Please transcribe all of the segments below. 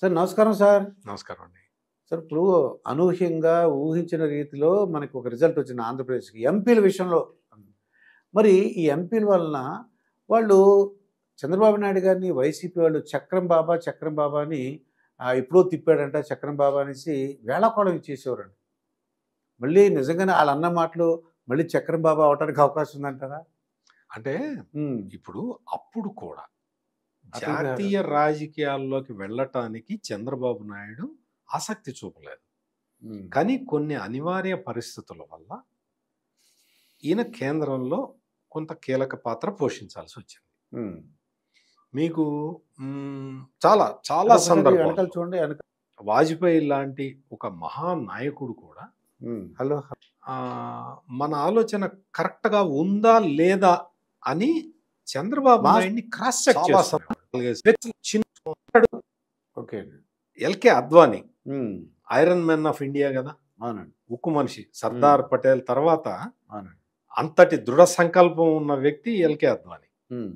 Sir నమస్కారం sir. నమస్కారం అండి. సార్ ఇప్పుడు అనూహ్యంగా ఊహించిన రీతిలో మనకు ఒక రిజల్ట్ వచ్చింది ఆంధ్రప్రదేశ్‌కి. ఎంపీల విషయంలో. మరి ఈ ఎంపీల వలన వాళ్ళు చంద్రబాబు నాయుడు గారిని వైసీపీ వాళ్ళు చక్రం బాబా, చక్రం బాబా అని ఎప్పుడో తిప్పాడంట చక్రం బాబా అనేసి వేళాకోళం ఇచ్చేసేవారండి. మళ్ళీ నిజంగానే ఆళ్ళన్న మాటలు మళ్ళీ చక్రం బాబా అవ్వటానికి అవకాశం ఉందంటారా? అంటే హ్మ్. ఇప్పుడు అప్పుడు కూడా అతను గారు. జాతీయ రాజకీయాల్లోకి వెళ్ళటానికి చంద్రబాబు నాయుడు ఆసక్తి చూపలేదు. హ్మ్. కానీ కొన్ని అనివార్య పరిస్థితుల వల్ల ఈయన కేంద్రంలో కొంత కీలక పాత్ర పోషించాల్సి వచ్చింది. హ్మ్. మీకు చాలా చాలా ఒకసారి వెనకాల సందర్భాల్లో చూడండి వెనక. వాజ్పేయి లాంటి ఒక మహానాయకుడు కూడా హలో. మన ఆలోచన కరెక్ట్‌గా ఉందా లేదా అని చంద్రబాబు మాస్ నాయుడిని క్రాస్ చెక్ చాలా చేస్తున్నాడు. ఓకే. ఎల్కే అద్వానీ హ్మ్. ఐరన్ మ్యాన్ ఆఫ్ ఇండియా కదా, అవునండి. ఉక్కు మనిషి. సర్దార్ పటేల్ తర్వాత అవునండి. అంతటి దృఢ సంకల్పం ఉన్న వ్యక్తి ఎల్కే అద్వానీ. హ్మ్.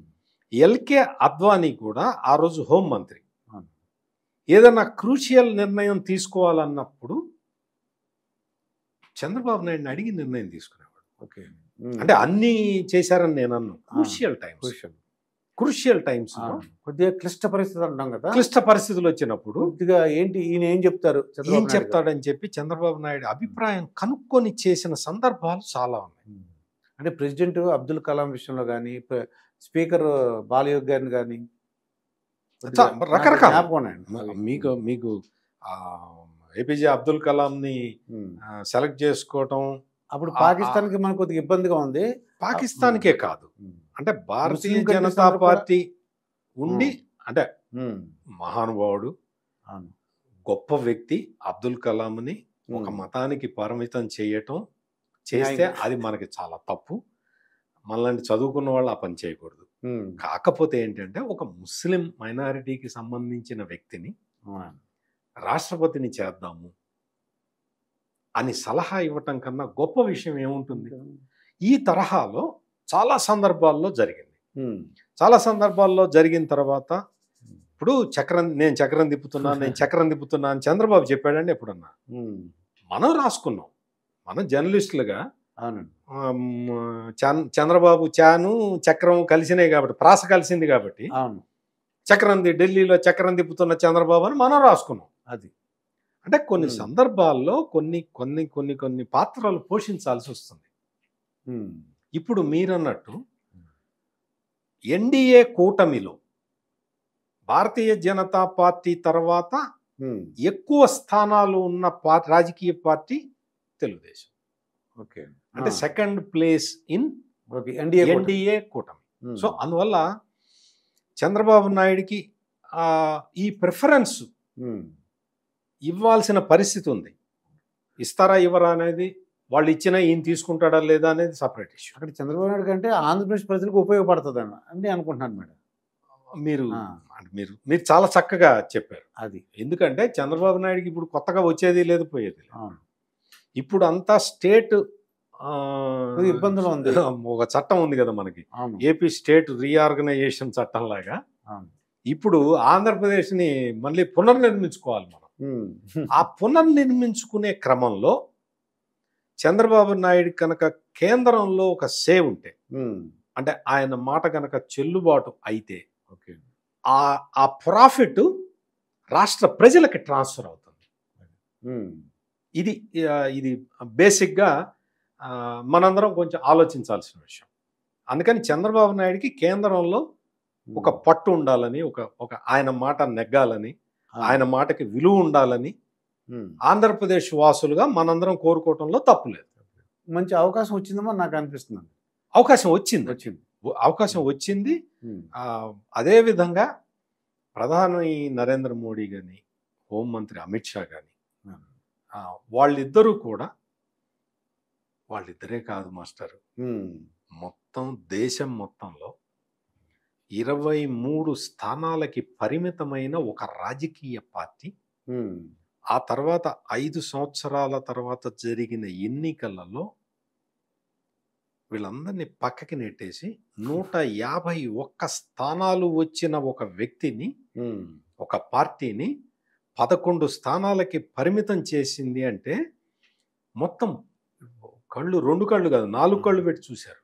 ఎల్కే అద్వానీ కూడా ఆ రోజు హోంమంత్రి. అవును. ఏదైనా క్రూషియల్ నిర్ణయం తీసుకోవాలన్నప్పుడు చంద్రబాబు నాయుడిని అడిగి నిర్ణయం తీసుకునేవాడు. ఓకే. అంటే అన్నీ చేశారని నేను అన్నాను. Crucial times, crucial. Crucial times లో కొద్దిగా క్లిష్ట పరిస్థితి అంటాం కదా. క్లిష్ట పరిస్థితులు వచ్చినప్పుడు కొద్దిగా ఏంటి ఈయన ఏం చెప్తారు ఏం చంద్రబాబు నాయుడు గారు? చెప్తాడని చెప్పి చంద్రబాబు నాయుడు అభిప్రాయం కనుక్కొని చేసిన సందర్భాలు చాలా ఉన్నాయి. అంటే ప్రెసిడెంట్ అబ్దుల్ కలాం విషయంలో కానీ స్పీకర్ బాలయోగ్ గారిని కానీ రకరకాల జ్ఞాపకం ఉన్నాయండి. మీకు మీకు ఏపీజే అబ్దుల్ కలాంని సెలెక్ట్ చేసుకోవటం అప్పుడు ఆ- పాకిస్తాన్కి మనకు కొద్దిగా ఇబ్బందిగా ఉంది. పాకిస్తాన్కే కాదు, అంటే భారతీయ ముస్లిం కంట్రీస్ జనతా అందరూ కూడా- పార్టీ ఉండి అంటే ఉమ్, మహానుభావుడు, అవును. గొప్ప వ్యక్తి అబ్దుల్ కలాంని ఒక మతానికి పరిమితం చేయటం చేస్తే న్యాయం. అది మనకి చాలా తప్పు. మనలాంటి చదువుకున్న వాళ్ళు ఆ పని చేయకూడదు. ఉమ్, కాకపోతే ఏంటంటే ఒక ముస్లిం మైనారిటీకి సంబంధించిన వ్యక్తిని అవునండి. రాష్ట్రపతిని చేద్దాము అని సలహా ఇవ్వటం కన్నా గొప్ప విషయం ఏముంటుంది? ఈ తరహాలో చాలా సందర్భాల్లో జరిగింది. ఉమ్, చాలా సందర్భాల్లో జరిగిన తర్వాత ఇప్పుడు నేను చక్రం తిప్పుతున్నా అని చంద్రబాబు చెప్పాడండి ఎప్పుడన్నా? ఉమ్, మనం రాసుకున్నాం, మనం జర్నలిస్టులుగా. అవునండి. చంద్రబాబు చాను చక్రం కలిసినాయి కాబట్టి, ప్రాస కలిసింది కాబట్టి అవును. ఢిల్లీలో చక్రం తిప్పుతున్న చంద్రబాబు అని మనం రాసుకున్నాం. అది అంటే కొన్ని సందర్భాల్లో కొన్ని కొన్ని కొన్ని కొన్ని పాత్రలు పోషించాల్సి వస్తుంది. ఉమ్, ఇప్పుడు మీరన్నట్టు ఎన్డీఏ కూటమిలో భారతీయ జనతా పార్టీ తర్వాత ఉమ్, ఎక్కువ స్థానాలు ఉన్న రాజకీయ పార్టీ తెలుగుదేశం. ఓకే. అంటే second place in okay. NDA కూటమి. సో అందువల్ల చంద్రబాబు నాయుడికి ఈ ప్రిఫరెన్స్ ఇవ్వాల్సిన పరిస్థితి ఉంది. ఇస్తారా ఇవ్వరా అనేది, వాళ్ళు ఇచ్చినా ఈయన తీసుకుంటాడా లేదా అనేది సపరేట్ ఇష్యూ. అక్కడ చంద్రబాబు నాయుడు కంటే ఆంధ్రప్రదేశ్ ప్రజలకు ఉపయోగపడుతుంది అని అనుకుంటున్నాను మేడం. మీరు మీరు చాలా చక్కగా చెప్పారు. అది ఎందుకంటే చంద్రబాబు నాయుడికి ఇప్పుడు కొత్తగా వచ్చేది లేదు, పోయేది లేదు. అవును. ఇప్పుడు అంతా స్టేట్ ఇబ్బందులు ఉంది. ఒక చట్టం ఉంది కదా మనకి, అవును. ఏపీ స్టేట్ రీఆర్గనైజేషన్ చట్టం లాగా. అవును. ఇప్పుడు ఆంధ్రప్రదేశ్ని మళ్ళీ పునర్నిర్మించుకోవాలి మనం. ఆ పునర్నిర్మించుకునే క్రమంలో చంద్రబాబు నాయుడు కనుక కేంద్రంలో ఒక సే ఉంటే, అంటే ఆయన మాట కనుక చెల్లుబాటు అయితే ఓకే, ఆ ప్రాఫిట్ రాష్ట్ర ప్రజలకి ట్రాన్స్ఫర్ అవుతుంది. ఇది ఇది బేసిక్గా మనందరం కొంచెం ఆలోచించాల్సిన విషయం. అందుకని చంద్రబాబు నాయుడికి కేంద్రంలో ఒక పట్టు ఉండాలని, ఒక ఆయన మాట నెగ్గాలని, ఆయన మాటకి విలువ ఉండాలని ఆంధ్రప్రదేశ్ వాసులుగా మనందరం కోరుకోవటంలో తప్పులేదు. మంచి అవకాశం వచ్చిందేమో నాకు అనిపిస్తుంది. అవకాశం వచ్చింది. అదేవిధంగా ప్రధాని నరేంద్ర మోడీ కానీ, హోంమంత్రి అమిత్ షా కానీ, వాళ్ళిద్దరూ కూడా, వాళ్ళిద్దరే కాదు మాస్టర్, మొత్తం దేశం మొత్తంలో 23 స్థానాలకి పరిమితమైన ఒక రాజకీయ పార్టీ ఆ తర్వాత 5 సంవత్సరాల తర్వాత జరిగిన ఎన్నికలలో వీళ్ళందరినీ పక్కకి నెట్టేసి 151 స్థానాలు వచ్చిన ఒక వ్యక్తిని, ఒక పార్టీని 11 స్థానాలకి పరిమితం చేసింది అంటే మొత్తం కళ్ళు 2 కళ్ళు కాదు 4 కళ్ళు పెట్టి చూశారు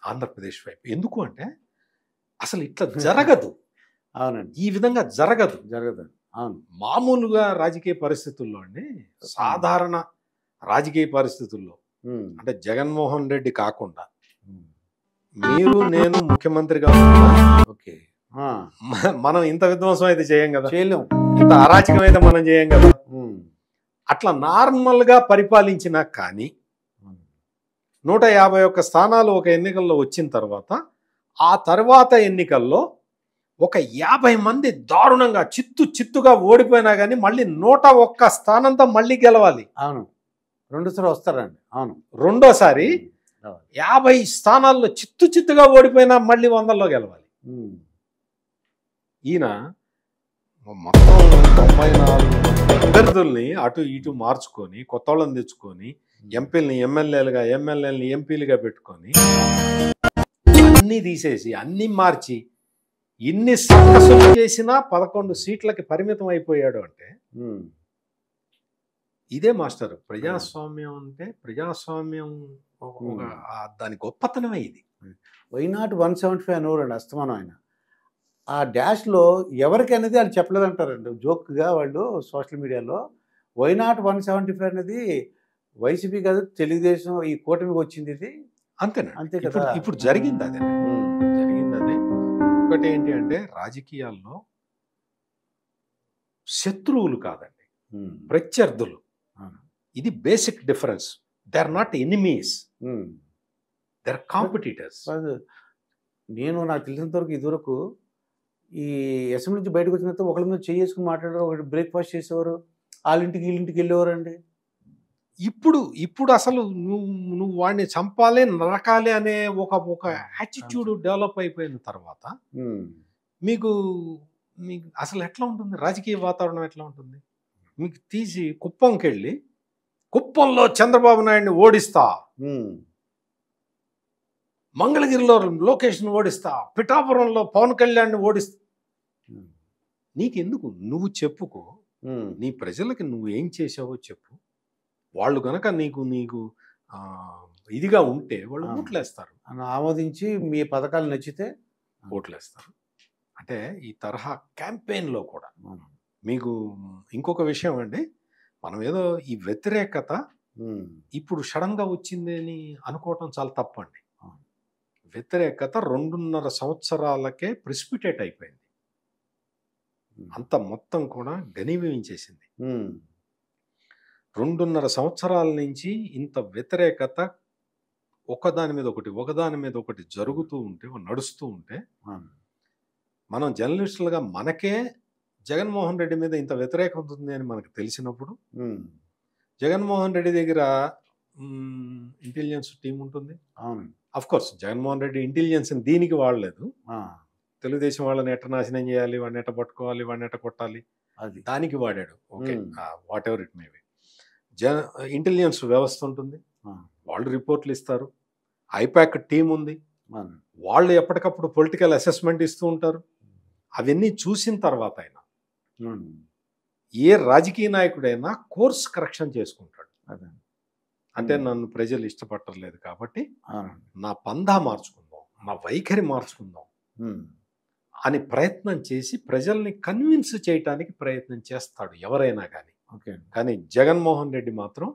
ఆంధ్రప్రదేశ్ వైపు. ఎందుకు అంటే అసలు ఇట్లా జరగదు. అవునండి. ఈ విధంగా జరగదు. అవును. మామూలుగా రాజకీయ పరిస్థితుల్లో అండి, సాధారణ రాజకీయ పరిస్థితుల్లో అంటే జగన్మోహన్ రెడ్డి కాకుండా మీరు నేను ముఖ్యమంత్రిగా ఉన్నా ఓకే మనం ఇంత విధ్వంసం అయితే చేయం కదా, చేయలేం. ఇంత అరాచకం అయితే మనం చేయం కదా. అట్లా నార్మల్ గా పరిపాలించినా కానీ 151 స్థానాలు ఒక ఎన్నికల్లో వచ్చిన తర్వాత ఆ తర్వాత ఎన్నికల్లో ఒక 50 మంది దారుణంగా చిత్తుగా ఓడిపోయినా కానీ మళ్ళీ 101 స్థానంతో మళ్ళీ గెలవాలి. అవును, రెండుసారి వస్తారండి. అవును, రెండోసారి 50 స్థానాల్లో చిత్తుగా ఓడిపోయినా మళ్ళీ 100లో గెలవాలి. ఈయన మొత్తం 94 అభ్యర్థుల్ని అటు ఇటు మార్చుకొని కొత్త వాళ్ళని తెచ్చుకొని ఎంపీలని ఎమ్మెల్యేలుగా ఎమ్మెల్యేలని ఎంపీలుగా పెట్టుకొని అన్నీ తీసేసి అన్నీ మార్చి ఇన్ని సర్కసులు చేసినా 11 సీట్లకి పరిమితం అయిపోయాడు అంటే ఇదే మాస్టర్ ప్రజాస్వామ్యం. అంటే ప్రజాస్వామ్యం దాని గొప్పతనమే ఇది. వై నాట్ 175 అనేవారండి అస్తమానం ఆయన. ఆ డాష్లో ఎవరికి అనేది వాళ్ళు చెప్పలేదంటారండి జోక్గా వాళ్ళు సోషల్ మీడియాలో. వై నాట్ 175 అనేది వైసీపీ కాదు తెలుగుదేశం ఈ కూటమికి వచ్చింది ఇది. అంతేనా? అంతే కదా. ఇప్పుడు జరిగింది అదే. ఒకటి ఏంటి అంటే రాజకీయాల్లో శత్రువులు కాదండి, ప్రత్యర్థులు. ఇది basic difference. They are not enemies, they are competitors. నాకు తెలిసినంత వరకు ఇదివరకు ఈ అసెంబ్లీ నుంచి బయటకు వచ్చిన తర్వాత ఒకరి మీద చేసుకుని మాట్లాడారు, ఒకటి బ్రేక్ఫాస్ట్ చేసేవారు, వాళ్ళింటికి వీళ్ళింటికి వెళ్ళేవారండి. ఇప్పుడు అసలు నువ్వు వాడిని చంపాలి నరకాలి అనే ఒక యాటిట్యూడ్ డెవలప్ అయిపోయిన తర్వాత మీకు అసలు ఎట్లా ఉంటుంది రాజకీయ వాతావరణం, ఎట్లా ఉంటుంది? మీకు తీసి కుప్పంకి వెళ్ళి కుప్పంలో చంద్రబాబు నాయుడిని ఓడిస్తా, మంగళగిరిలో లోకేష్ని ఓడిస్తా, పిఠాపురంలో పవన్ కళ్యాణ్ని ఓడిస్తా. నీకెందుకు? నువ్వు చెప్పుకో, నీ ప్రజలకి నువ్వు ఏం చేసావో చెప్పు. వాళ్ళు గనక నీకు ఇదిగా ఉంటే వాళ్ళు ఓట్లేస్తారు, ఆమోదించి మీ పథకాలు నచ్చితే ఓట్లేస్తారు. అంటే ఈ తరహా క్యాంపెయిన్లో కూడా మీకు ఇంకొక విషయం అండి, మనం ఏదో ఈ వ్యతిరేకత ఇప్పుడు సడన్గా వచ్చింది అని అనుకోవటం చాలా తప్పండి. వ్యతిరేకత 2.5 సంవత్సరాలకే ప్రెసిపిటేట్ అయిపోయింది. అంత మొత్తం కూడా ఘనీభవించేసింది. 2.5 సంవత్సరాల నుంచి ఇంత వ్యతిరేకత ఒకదాని మీద ఒకటి జరుగుతూ ఉంటే, నడుస్తూ ఉంటే, మనం జర్నలిస్టులుగా మనకే జగన్మోహన్ రెడ్డి మీద ఇంత వ్యతిరేకత ఉంది అని మనకు తెలిసినప్పుడు, జగన్మోహన్ రెడ్డి దగ్గర ఇంటెలిజెన్స్ టీం ఉంటుంది. Of course Jaganmohan Reddy intelligence దీనికి వాడలేదు, తెలుగుదేశం వాళ్ళని ఎట్ట నాశనం చేయాలి, వాడిని ఎట్ట పట్టుకోవాలి, వాడిని ఎట్ట కొట్టాలి, దానికి వాడాడు. Okay, what ever it may be. Intelligence వ్యవస్థ ఉంటుంది, వాళ్ళు రిపోర్ట్లు ఇస్తారు. ఐపాక్ టీం ఉంది, వాళ్ళు ఎప్పటికప్పుడు పొలిటికల్ అసెస్మెంట్ ఇస్తూ ఉంటారు. అవన్నీ చూసిన తర్వాత అయినా ఏ రాజకీయ నాయకుడైనా కోర్స్ కరెక్షన్ చేసుకుంటాడు. అంటే నన్ను ప్రజలు ఇష్టపట్టలేదు కాబట్టి నా పందా మార్చుకుందాం, నా వైఖరి మార్చుకుందాం అని ప్రయత్నం చేసి ప్రజల్ని కన్విన్స్ చేయటానికి ప్రయత్నం చేస్తాడు ఎవరైనా కానీ. కానీ జగన్మోహన్ రెడ్డి మాత్రం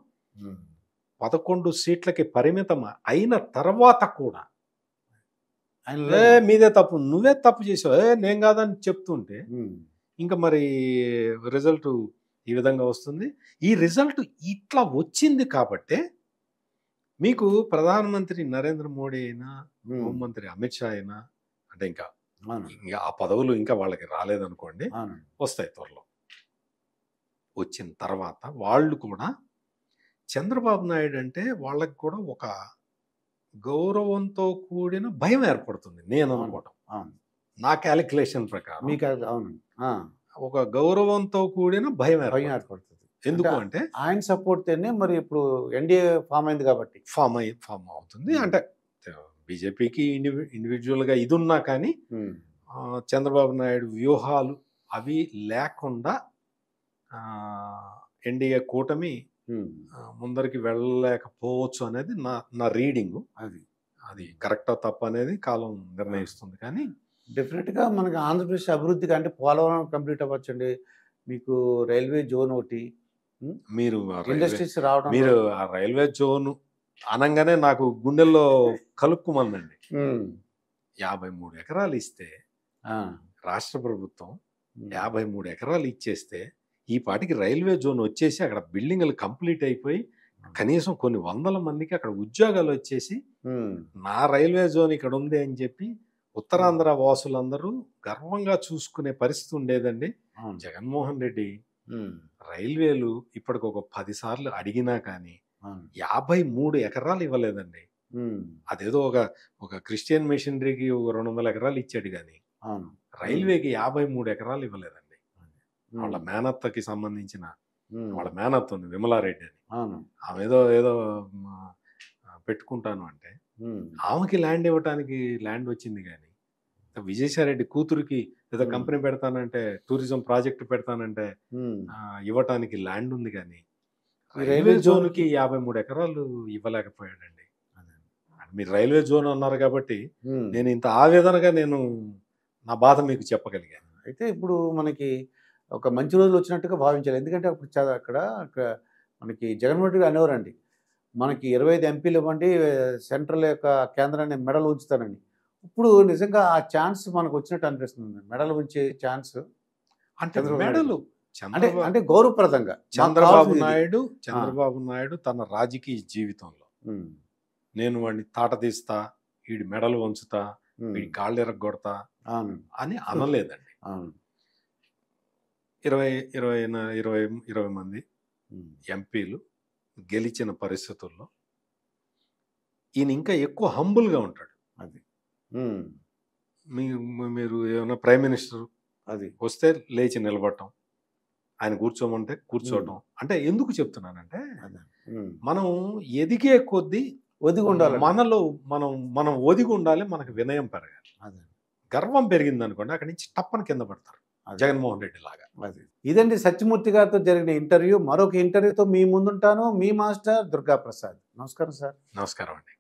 11 సీట్లకి పరిమితం అయిన తర్వాత కూడా మీదే తప్పు, నువ్వే తప్పు చేసావు, నేను కాదని చెప్తుంటే ఇంకా మరి రిజల్ట్ ఈ విధంగా వస్తుంది. ఈ రిజల్ట్ ఇట్లా వచ్చింది కాబట్టే మీకు ప్రధానమంత్రి నరేంద్ర మోడీ అయినా, హోంమంత్రి అమిత్ షా అయినా, అంటే ఇంకా ఆ పదవులు ఇంకా వాళ్ళకి రాలేదనుకోండి, వస్తాయి త్వరలో. వచ్చిన తర్వాత వాళ్ళు కూడా చంద్రబాబు నాయుడు అంటే వాళ్ళకి కూడా ఒక గౌరవంతో కూడిన భయం ఏర్పడుతుంది. నేను అనుకోవటం, నా క్యాలిక్యులేషన్ ప్రకారం ఒక గౌరవంతో కూడిన భయం ఏర్పడుతుంది. ఎందుకు అంటే ఆయన సపోర్ట్ తోనే మరి ఇప్పుడు ఎన్డీఏ ఫామ్ అయింది కాబట్టి ఫామ్ అవుతుంది. అంటే బీజేపీకి ఇండివిజువల్గా ఇది ఉన్నా కానీ చంద్రబాబు నాయుడు వ్యూహాలు అవి లేకుండా ఎన్డీఏ కూటమి ఉమ్, ముందరికి వెళ్ళలేకపోవచ్చు అనేది నా రీడింగు. అది అది కరెక్టా తప్ప అనేది కాలం నిర్ణయిస్తుంది. కానీ డెఫినెట్గా మనకి ఆంధ్రప్రదేశ్ అభివృద్ధికి అంటే పోలవరం కంప్లీట్ అవ్వచ్చండి, మీకు రైల్వే జోన్ ఒకటి, మీరు ఇండస్ట్రీస్ రావడం. మీరు ఆ రైల్వే జోన్ అనంగానే నాకు గుండెల్లో కలుక్కుమందండి. 53 ఎకరాలు ఇస్తే రాష్ట్ర ప్రభుత్వం 53 ఎకరాలు ఇచ్చేస్తే ఈ పాటికి రైల్వే జోన్ వచ్చేసి అక్కడ బిల్డింగ్లు కంప్లీట్ అయిపోయి కనీసం కొన్ని వందల మందికి అక్కడ ఉద్యోగాలు వచ్చేసి నా రైల్వే జోన్ ఇక్కడ ఉంది అని చెప్పి ఉత్తరాంధ్ర వాసులందరూ గర్వంగా చూసుకునే పరిస్థితి ఉండేదండి. జగన్మోహన్ రెడ్డి రైల్వేలు ఇప్పటికి ఒక 10 సార్లు అడిగినా కానీ 53 ఎకరాలు ఇవ్వలేదండి. అదేదో ఒక క్రిస్టియన్ మిషనరీకి 200 ఎకరాలు ఇచ్చాడు కానీ రైల్వేకి 53 ఎకరాలు ఇవ్వలేదండి. వాళ్ళ మేనత్తకి సంబంధించిన వాళ్ళ మేనత్త ఉంది విమలారెడ్డి అని, ఆమె ఏదో పెట్టుకుంటాను అంటే ఆమెకి ల్యాండ్ ఇవ్వటానికి ల్యాండ్ వచ్చింది. కానీ విజయసాయిరెడ్డి కూతురికి ఏదో కంపెనీ పెడతానంటే, టూరిజం ప్రాజెక్ట్ పెడతానంటే ఇవ్వటానికి ల్యాండ్ ఉంది. కానీ రైల్వే జోన్కి 53 ఎకరాలు ఇవ్వలేకపోయాడండి. మీరు రైల్వే జోన్ అన్నారు కాబట్టి నేను ఇంత ఆవేదనగా నా బాధ మీకు చెప్పగలిగాను. అయితే ఇప్పుడు మనకి ఒక మంచి రోజులు వచ్చినట్టుగా భావించాలి. ఎందుకంటే అప్పుడు అక్కడ మనకి జగన్మోహన్ రెడ్డి అనేవారండి, మనకి 25 ఎంపీలు ఇవ్వండి, సెంట్రల్ యొక్క కేంద్రాన్ని మెడలు ఉంచుతానని. ఇప్పుడు నిజంగా ఆ ఛాన్స్ మనకు వచ్చినట్టు అనిపిస్తుంది, మెడలు ఉంచే ఛాన్స్. అంటే మెడలు అంటే గౌరవప్రదంగా చంద్రబాబు నాయుడు తన రాజకీయ జీవితంలో నేను వాడిని తాట తీస్తా, వీడి మెడలు వంచుతా, వీడి కాళ్ళు ఎరగొడతా అని అనలేదండి. 20 మంది ఎంపీలు గెలిచిన పరిస్థితుల్లో ఈయన ఇంకా ఎక్కువ హంబుల్గా ఉంటాడు. అది మీరు ఏమైనా ప్రైమ్ మినిస్టర్ అది వస్తే లేచి నిలబడటం, ఆయన కూర్చోమంటే కూర్చోవడం. అంటే ఎందుకు చెప్తున్నానంటే మనం ఎదిగే కొద్దీ ఒదిగి ఉండాలి, మనలో మనం ఒదిగి ఉండాలి, మనకు వినయం పెరగాలి. గర్వం పెరిగింది అనుకోండి అక్కడి నుంచి టప్పని కింద పడతారు, జగన్మోహన్ రెడ్డి లాగా. ఇదండి సత్యమూర్తి గారితో జరిగిన ఇంటర్వ్యూ. మరొక ఇంటర్వ్యూతో మీ ముందుంటాను, మీ మాస్టర్ దుర్గా ప్రసాద్. నమస్కారం సార్. నమస్కారం అండి.